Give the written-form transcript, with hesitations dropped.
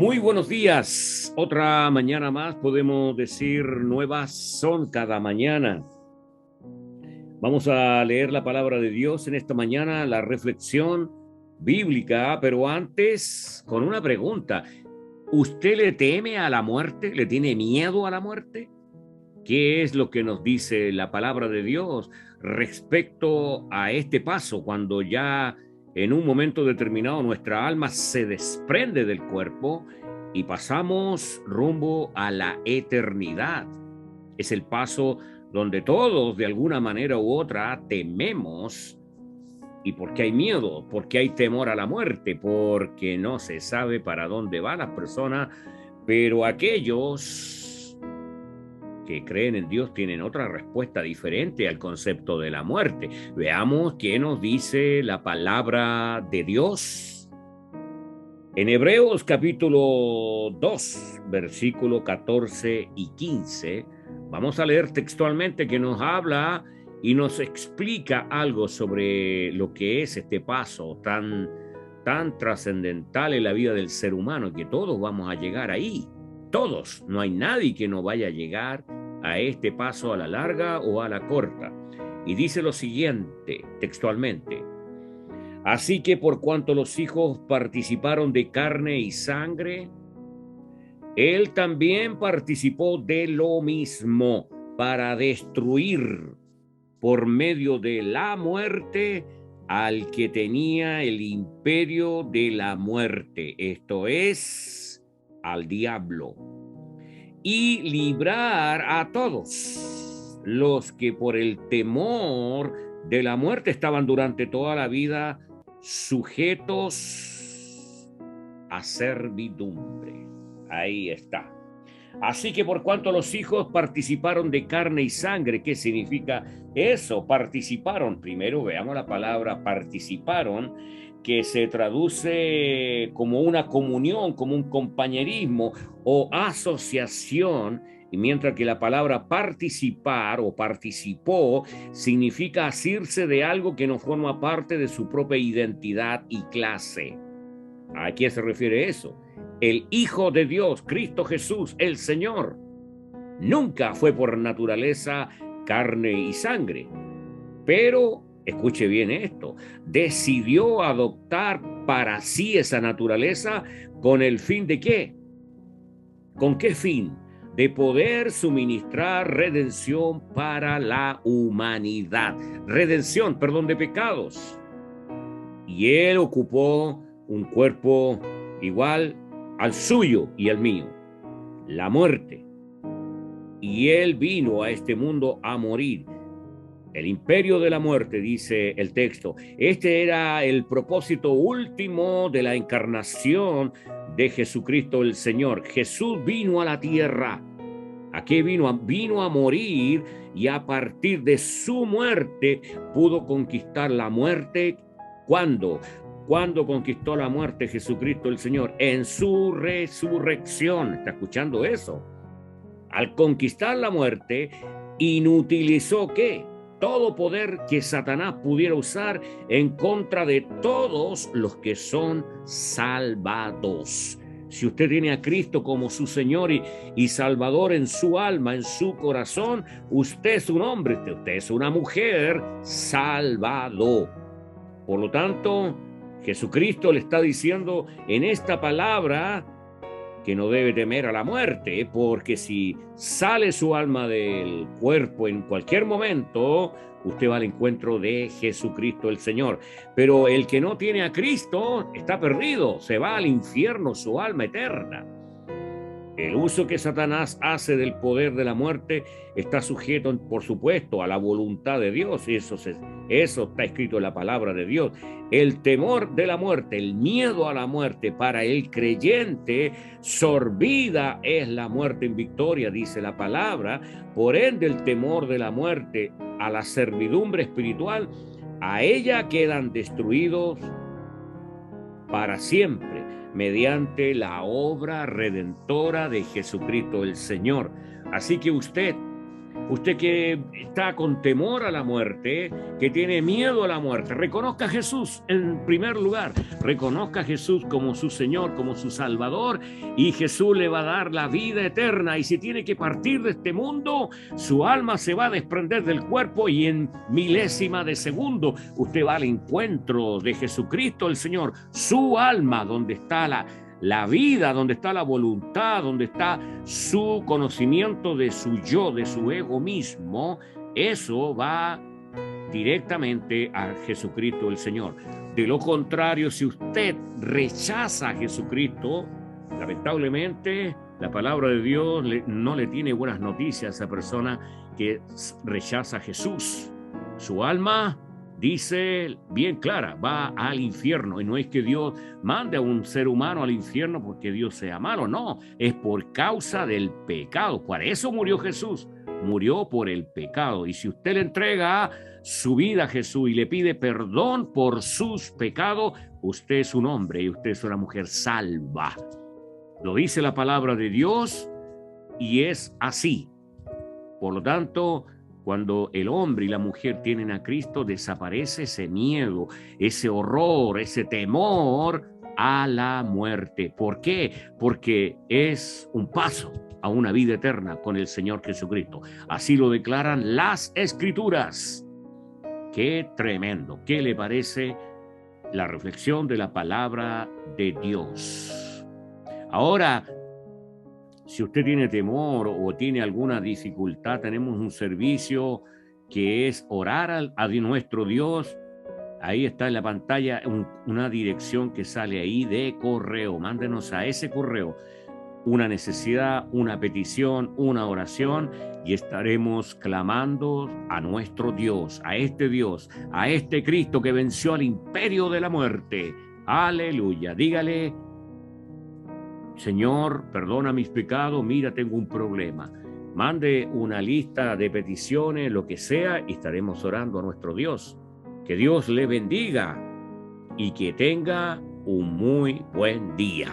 Muy buenos días. Otra mañana más, podemos decir, nuevas son cada mañana. Vamos a leer la palabra de Dios en esta mañana, la reflexión bíblica, pero antes con una pregunta. ¿Usted le teme a la muerte? ¿Le tiene miedo a la muerte? ¿Qué es lo que nos dice la palabra de Dios respecto a este paso cuando ya en un momento determinado nuestra alma se desprende del cuerpo y pasamos rumbo a la eternidad? Es el paso donde todos de alguna manera u otra tememos. ¿Y por qué hay miedo? ¿Por qué hay temor a la muerte? Porque no se sabe para dónde va la persona, pero aquellos que creen en Dios tienen otra respuesta diferente al concepto de la muerte. Veamos qué nos dice la palabra de Dios. En Hebreos capítulo 2, versículo 14 y 15, vamos a leer textualmente que nos habla y nos explica algo sobre lo que es este paso tan trascendental en la vida del ser humano, que todos vamos a llegar ahí. Todos, no hay nadie que no vaya a llegar a este paso a la larga o a la corta. Y dice lo siguiente textualmente: así que por cuanto los hijos participaron de carne y sangre, él también participó de lo mismo para destruir por medio de la muerte al que tenía el imperio de la muerte, esto es, al diablo, y librar a todos los que por el temor de la muerte estaban durante toda la vida sujetos a servidumbre. Ahí está. Así que por cuanto los hijos participaron de carne y sangre, ¿qué significa eso? Participaron. Primero veamos la palabra participaron, que se traduce como una comunión, como un compañerismo o asociación, y mientras que la palabra participar o participó significa asirse de algo que no forma parte de su propia identidad y clase. ¿A qué se refiere eso? El Hijo de Dios, Cristo Jesús, el Señor, nunca fue por naturaleza carne y sangre, pero, escuche bien esto, decidió adoptar para sí esa naturaleza con el fin de ¿qué? ¿Con qué fin? De poder suministrar redención para la humanidad. Redención, perdón de pecados. Y él ocupó un cuerpo igual al suyo y al mío, la muerte. Y él vino a este mundo a morir. El imperio de la muerte, dice el texto. Este era el propósito último de la encarnación de Jesucristo el Señor. Jesús vino a la tierra. ¿A qué vino? Vino a morir, y a partir de su muerte pudo conquistar la muerte. ¿Cuándo? ¿Cuándo conquistó la muerte Jesucristo el Señor? En su resurrección. ¿Está escuchando eso? Al conquistar la muerte, inutilizó ¿qué? Todo poder que Satanás pudiera usar en contra de todos los que son salvados. Si usted tiene a Cristo como su Señor y Salvador en su alma, en su corazón, usted es un hombre, usted es una mujer salvado. Por lo tanto, Jesucristo le está diciendo en esta palabra que no debe temer a la muerte, porque si sale su alma del cuerpo en cualquier momento, usted va al encuentro de Jesucristo el Señor. Pero el que no tiene a Cristo está perdido, se va al infierno, su alma eterna. El uso que Satanás hace del poder de la muerte está sujeto, por supuesto, a la voluntad de Dios. Eso está escrito en la palabra de Dios. El temor de la muerte, el miedo a la muerte para el creyente, sorbida es la muerte en victoria, dice la palabra. Por ende, el temor de la muerte a la servidumbre espiritual, a ella quedan destruidos para siempre, mediante la obra redentora de Jesucristo el Señor. Así que usted Usted que está con temor a la muerte, que tiene miedo a la muerte, reconozca a Jesús en primer lugar. Reconozca a Jesús como su Señor, como su Salvador, y Jesús le va a dar la vida eterna. Y si tiene que partir de este mundo, su alma se va a desprender del cuerpo y en milésima de segundo usted va al encuentro de Jesucristo el Señor. Su alma, donde está la vida, donde está la voluntad, donde está su conocimiento de su yo, de su ego mismo, eso va directamente a Jesucristo el Señor. De lo contrario, si usted rechaza a Jesucristo, lamentablemente la palabra de Dios no le tiene buenas noticias a esa persona que rechaza a Jesús. Su alma, dice bien clara, va al infierno. Y no es que Dios mande a un ser humano al infierno porque Dios sea malo, no, es por causa del pecado. Por eso murió Jesús, murió por el pecado. Y si usted le entrega su vida a Jesús y le pide perdón por sus pecados, usted es un hombre y usted es una mujer salva. Lo dice la palabra de Dios y es así. Por lo tanto, cuando el hombre y la mujer tienen a Cristo, desaparece ese miedo, ese horror, ese temor a la muerte. ¿Por qué? Porque es un paso a una vida eterna con el Señor Jesucristo. Así lo declaran las Escrituras. ¡Qué tremendo! ¿Qué le parece la reflexión de la palabra de Dios? Ahora, si usted tiene temor o tiene alguna dificultad, tenemos un servicio que es orar a nuestro Dios. Ahí está en la pantalla una dirección que sale ahí de correo. Mándenos a ese correo una necesidad, una petición, una oración y estaremos clamando a nuestro Dios, a este Cristo que venció al imperio de la muerte. Aleluya. Dígale: Señor, perdona mis pecados, mira, tengo un problema. Mande una lista de peticiones, lo que sea, y estaremos orando a nuestro Dios. Que Dios le bendiga y que tenga un muy buen día.